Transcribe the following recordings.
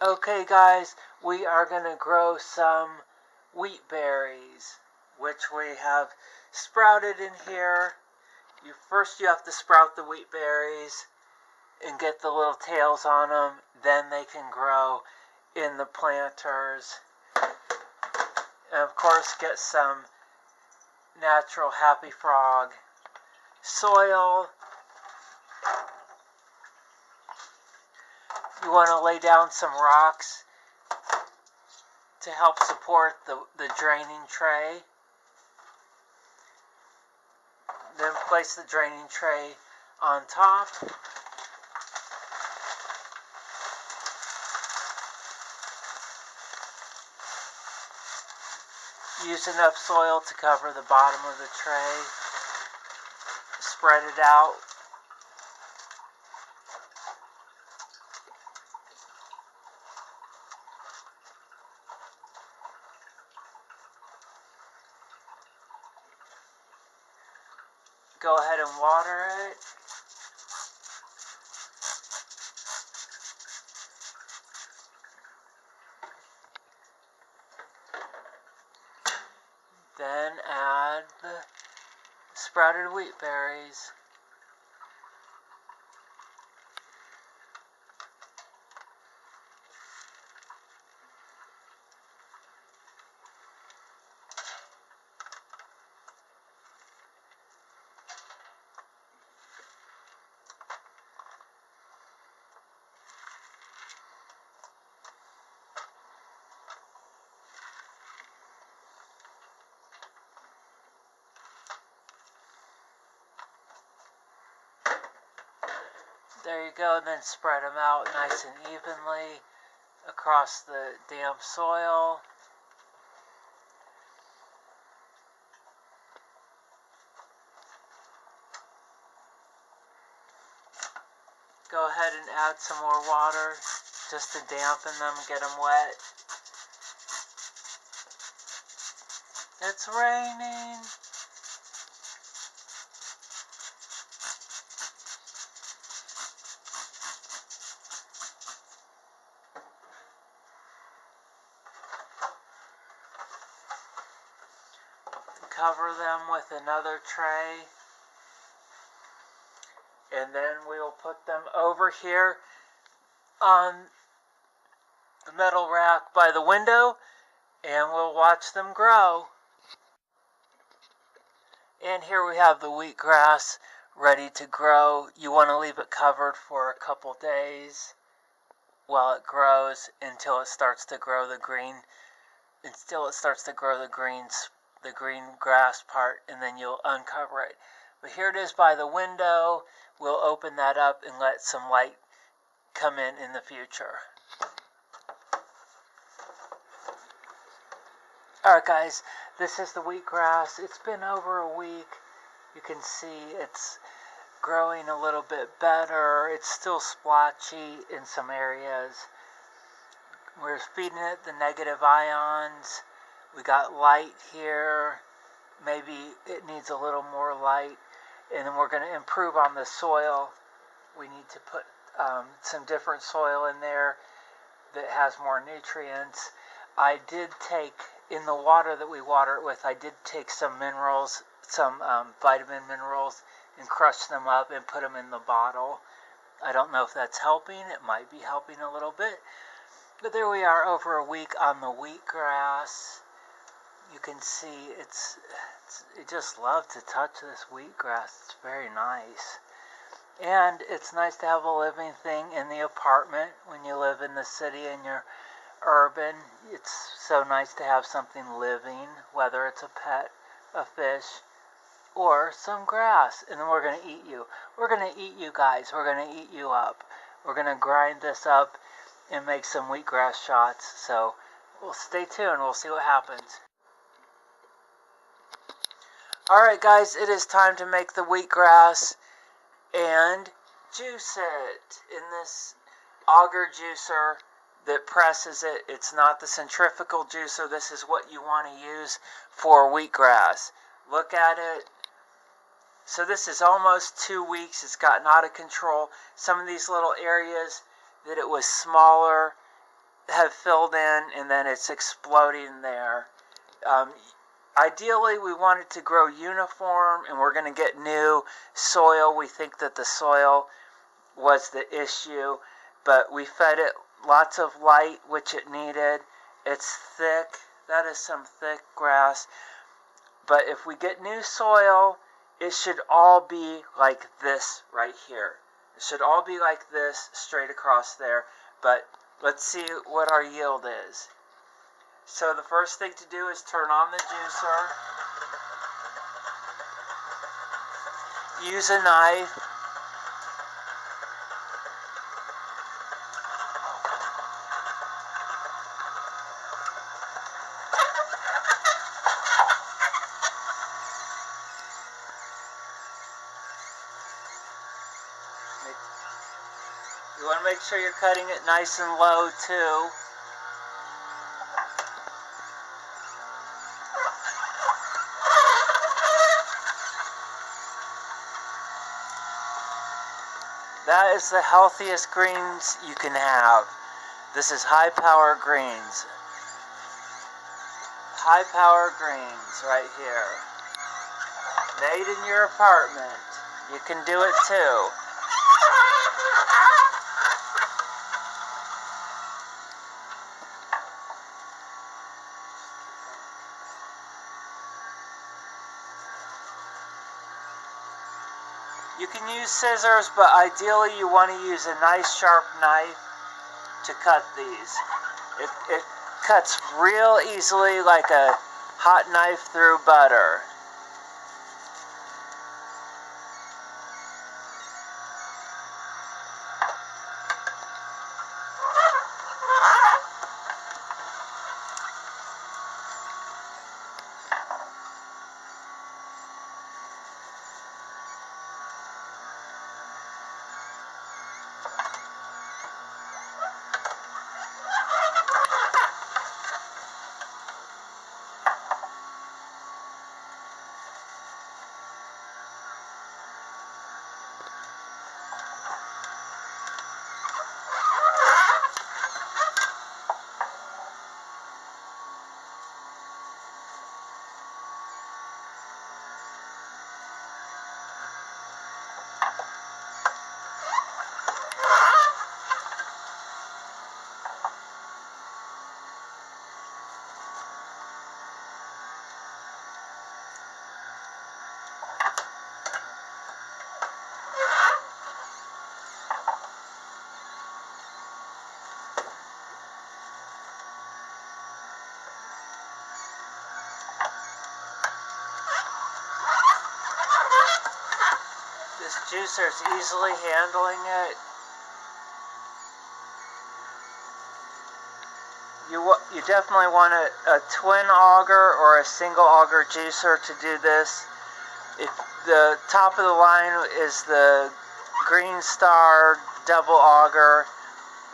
Okay guys, we are going to grow some wheat berries, which we have sprouted in here. First you have to sprout the wheat berries and get the little tails on them, then they can grow in the planters. And of course get some natural Happy Frog soil. You want to lay down some rocks to help support the draining tray. Then place the draining tray on top. Use enough soil to cover the bottom of the tray. Spread it out. Go ahead and water it. Then add the sprouted wheat berries. There you go, and then spread them out nice and evenly across the damp soil. Go ahead and add some more water just to dampen them, get them wet. It's raining. Cover them with another tray. And then we'll put them over here on the metal rack by the window, and we'll watch them grow. And here we have the wheatgrass ready to grow. You want to leave it covered for a couple days while it grows until it starts to grow the green grass part, and then you'll uncover it. But here it is by the window. We'll open that up and let some light come in the future. Alright guys, this is the wheatgrass. It's been over a week. You can see it's growing a little bit better. It's still splotchy in some areas. We're feeding it the negative ions. We got light here. Maybe it needs a little more light. And then we're going to improve on the soil. We need to put some different soil in there that has more nutrients. I did take, in the water that we water it with, I did take some minerals, some vitamin minerals, and crush them up and put them in the bottle. I don't know if that's helping. It might be helping a little bit. But there we are, over a week on the wheatgrass. You can see I just love to touch this wheatgrass. It's very nice. And it's nice to have a living thing in the apartment when you live in the city and you're urban. It's so nice to have something living, whether it's a pet, a fish, or some grass. And then we're going to eat you. We're going to eat you guys. We're going to eat you up. We're going to grind this up and make some wheatgrass shots. So we'll stay tuned. We'll see what happens. Alright guys, it is time to make the wheatgrass and juice it in this auger juicer that presses it. It's not the centrifugal juicer. This is what you want to use for wheatgrass. Look at it. So this is almost 2 weeks. It's gotten out of control. Some of these little areas that it was smaller have filled in, and then it's exploding there. Ideally, we want it to grow uniform, and we're going to get new soil. We think that the soil was the issue, but we fed it lots of light, which it needed. It's thick. That is some thick grass. But if we get new soil, it should all be like this right here. It should all be like this straight across there. But let's see what our yield is. So the first thing to do is turn on the juicer. Use a knife. You want to make sure you're cutting it nice and low too. That is the healthiest greens you can have. This is high power greens. High power greens right here. Made in your apartment. You can do it too. You can use scissors, but ideally you want to use a nice sharp knife to cut these. It cuts real easily like a hot knife through butter. This juicer is easily handling it. You definitely want a twin auger or a single auger juicer to do this. If the top of the line is the Green Star double auger,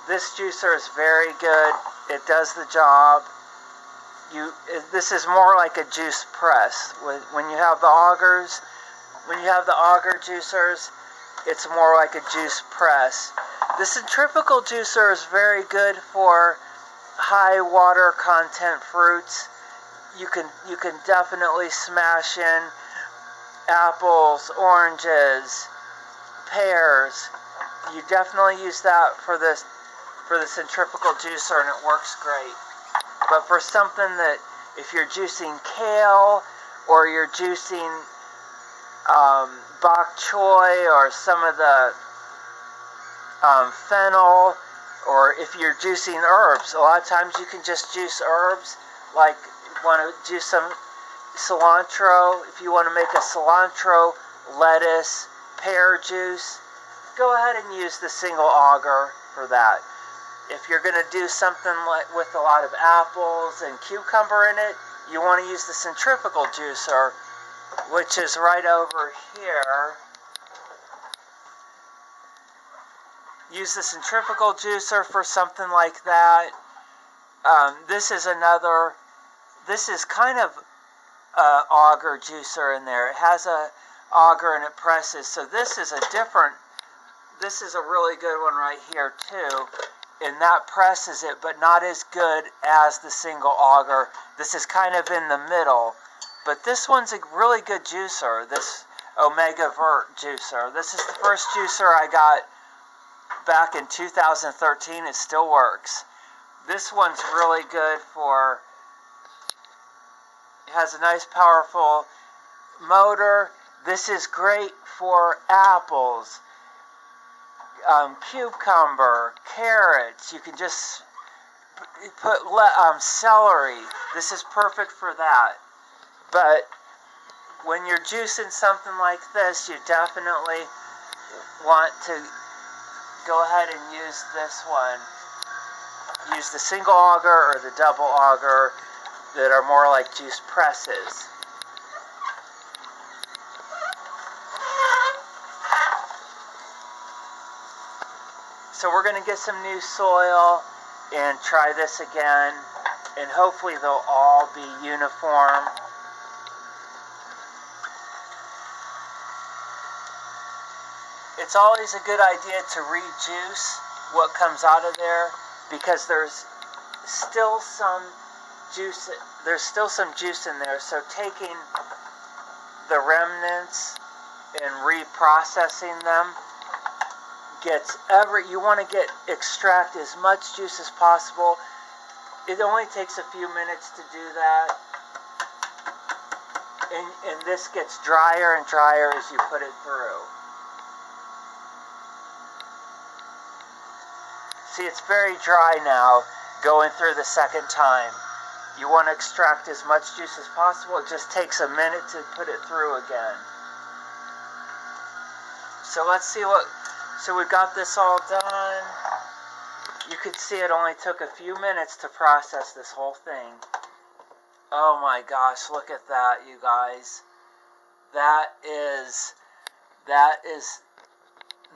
this juicer is very good. It does the job. This is more like a juice press. When you have the augers, when you have the auger juicers, it's more like a juice press. The centrifugal juicer is very good for high water content fruits. You can definitely smash in apples, oranges, pears. You definitely use that for the centrifugal juicer, and it works great. But for something that, if you're juicing kale, or you're juicing bok choy, or some of the fennel, or if you're juicing herbs, a lot of times you can just juice herbs. Like, you want to juice some cilantro. If you want to make a cilantro, lettuce, pear juice, go ahead and use the single auger for that. If you're going to do something like with a lot of apples and cucumber in it, you want to use the centrifugal juicer, which is right over here. Use the centrifugal juicer for something like that. This is kind of auger juicer in there. It has a auger and it presses. So this is a really good one right here too. and that presses it, but not as good as the single auger. This is kind of in the middle, but this one's a really good juicer, this Omega Vert juicer. This is the first juicer I got back in 2013. It still works. This one's really good for, it has a nice powerful motor. This is great for apples, cucumber, carrots. You can just put celery. This is perfect for that. But when you're juicing something like this, you definitely want to go ahead and use this one. Use the single auger or the double auger that are more like juice presses. So we're going to get some new soil and try this again, and hopefully they'll all be uniform. It's always a good idea to rejuice what comes out of there, because there's still some juice in there. So taking the remnants and reprocessing them you want to extract as much juice as possible. It only takes a few minutes to do that, and this gets drier and drier as you put it through. See, it's very dry now going through the second time. You want to extract as much juice as possible. It just takes a minute to put it through again. So let's see so we've got this all done. You could see it only took a few minutes to process this whole thing. Oh my gosh, look at that, you guys. That is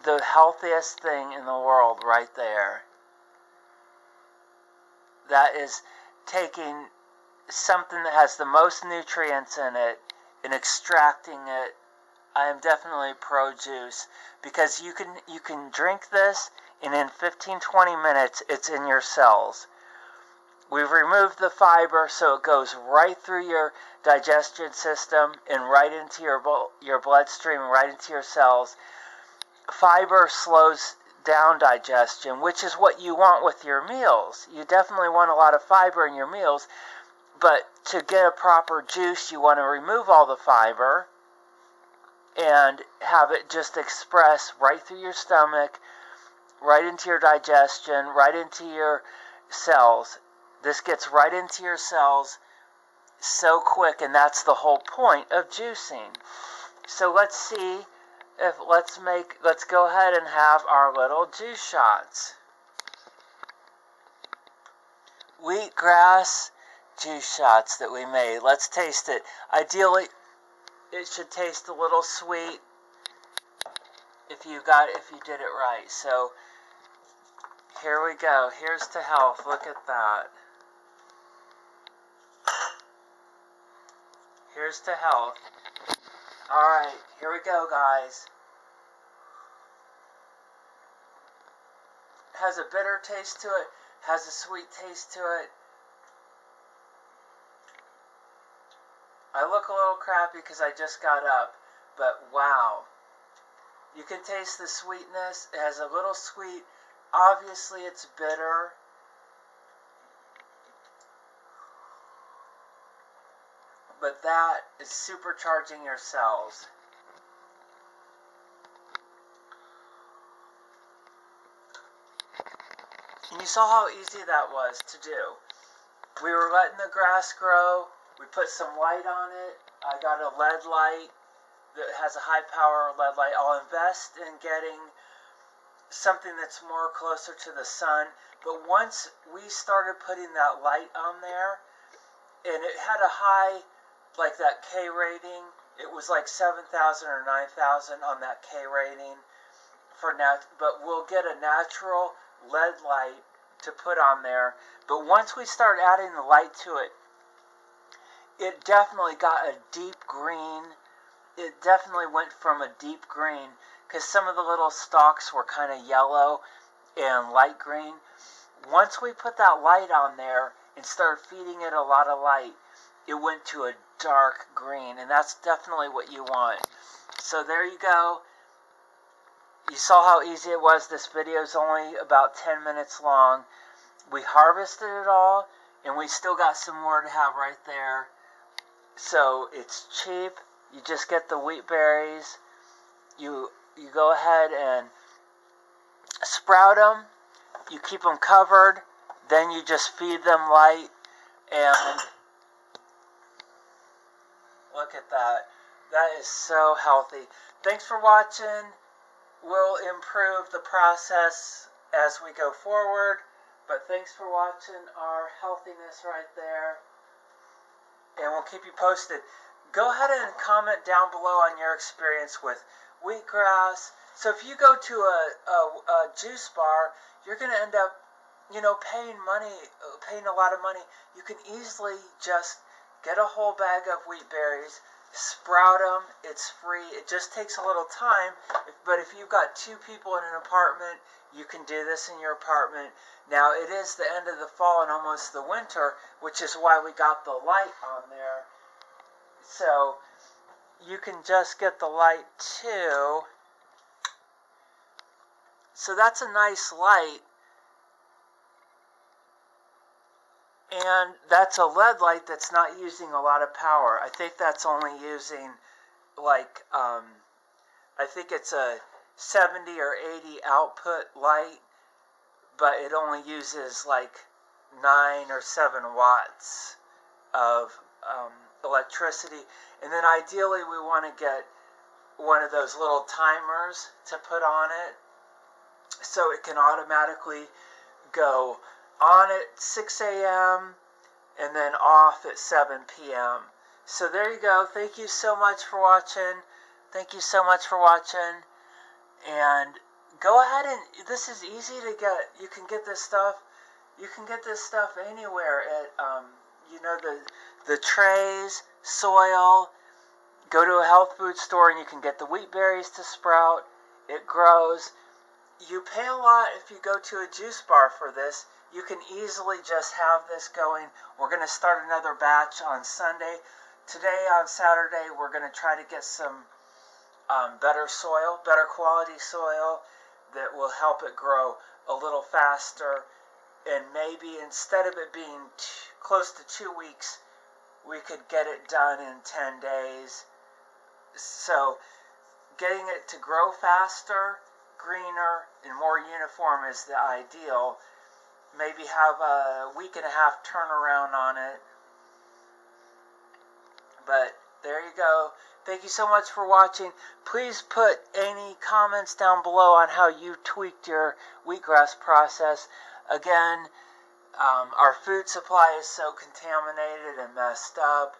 the healthiest thing in the world right there. That is taking something that has the most nutrients in it and extracting it. I am definitely pro juice, because you can drink this and in 15-20 minutes it's in your cells. We've removed the fiber, so it goes right through your digestion system and right into your bloodstream, right into your cells. Fiber slows down digestion, which is what you want with your meals. You definitely want a lot of fiber in your meals, but to get a proper juice, you want to remove all the fiber and have it just express right through your stomach, right into your digestion, right into your cells. This gets right into your cells so quick, and that's the whole point of juicing. So let's see if let's go ahead and have our little juice shots. Wheatgrass juice shots that we made. Let's taste it. Ideally, it should taste a little sweet if you did it right. So here we go. Here's to health. Look at that. Here's to health. Alright, here we go, guys. Has a bitter taste to it, has a sweet taste to it. I look a little crappy because I just got up, but wow. You can taste the sweetness. It has a little sweet. Obviously, it's bitter. But that is supercharging your cells. And you saw how easy that was to do. We were letting the grass grow. We put some light on it. I got a LED light that has a high power LED light. I'll invest in getting something that's more closer to the sun. But once we started putting that light on there, and it had a high, like that K rating, it was like 7,000 or 9,000 on that K rating for but we'll get a natural LED light to put on there. But once we start adding the light to it, it definitely got a deep green. It definitely went from a deep green, because some of the little stalks were kind of yellow, and light green. Once we put that light on there and started feeding it a lot of light, it went to a dark green, and that's definitely what you want. So there you go. You saw how easy it was. This video is only about 10 minutes long. We harvested it all, and we still got some more to have right there. So it's cheap. You just get the wheat berries. You go ahead and sprout them. You keep them covered. Then you just feed them light. And look at that. That is so healthy. Thanks for watching. We'll improve the process as we go forward. But thanks for watching our healthiness right there. And we'll keep you posted. Go ahead and comment down below on your experience with wheatgrass. So if you go to a juice bar, you're going to end up, paying a lot of money. You can easily just get a whole bag of wheat berries, sprout them. It's free. It just takes a little time. But if you've got 2 people in an apartment, you can do this in your apartment. Now, it is the end of the fall and almost the winter, which is why we got the light on there. So you can just get the light too. So that's a nice light. And that's a LED light that's not using a lot of power. I think that's only using I think it's a 70 or 80 output light, but it only uses 9 or 7 watts of electricity. And then ideally we want to get one of those little timers to put on it so it can automatically go on at 6 a.m. and then off at 7 p.m. So there you go. Thank you so much for watching. Thank you so much for watching. And go ahead and, this is easy to get. You can get this stuff. You can get this stuff anywhere at, the trays, soil. Go to a health food store and you can get the wheat berries to sprout. It grows. You pay a lot if you go to a juice bar for this. You can easily just have this going. We're going to start another batch on Sunday. Today on Saturday, we're going to try to get some better soil, better quality soil that will help it grow a little faster. And maybe instead of it being close to 2 weeks, we could get it done in 10 days. So getting it to grow faster, greener, and more uniform is the ideal. Maybe have a week and a half turnaround on it. But there you go. Thank you so much for watching. Please put any comments down below on how you tweaked your wheatgrass process. Again, our food supply is so contaminated and messed up.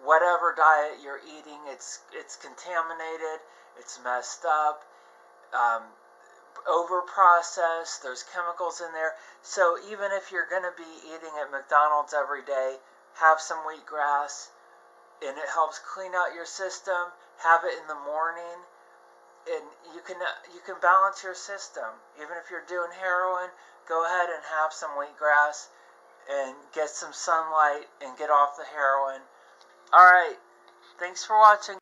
Whatever diet you're eating, it's contaminated, it's messed up, over-processed, there's chemicals in there. So even if you're going to be eating at McDonald's every day, have some wheatgrass, and it helps clean out your system. Have it in the morning, and you can balance your system. Even if you're doing heroin, go ahead and have some wheatgrass and get some sunlight and get off the heroin. Alright, thanks for watching.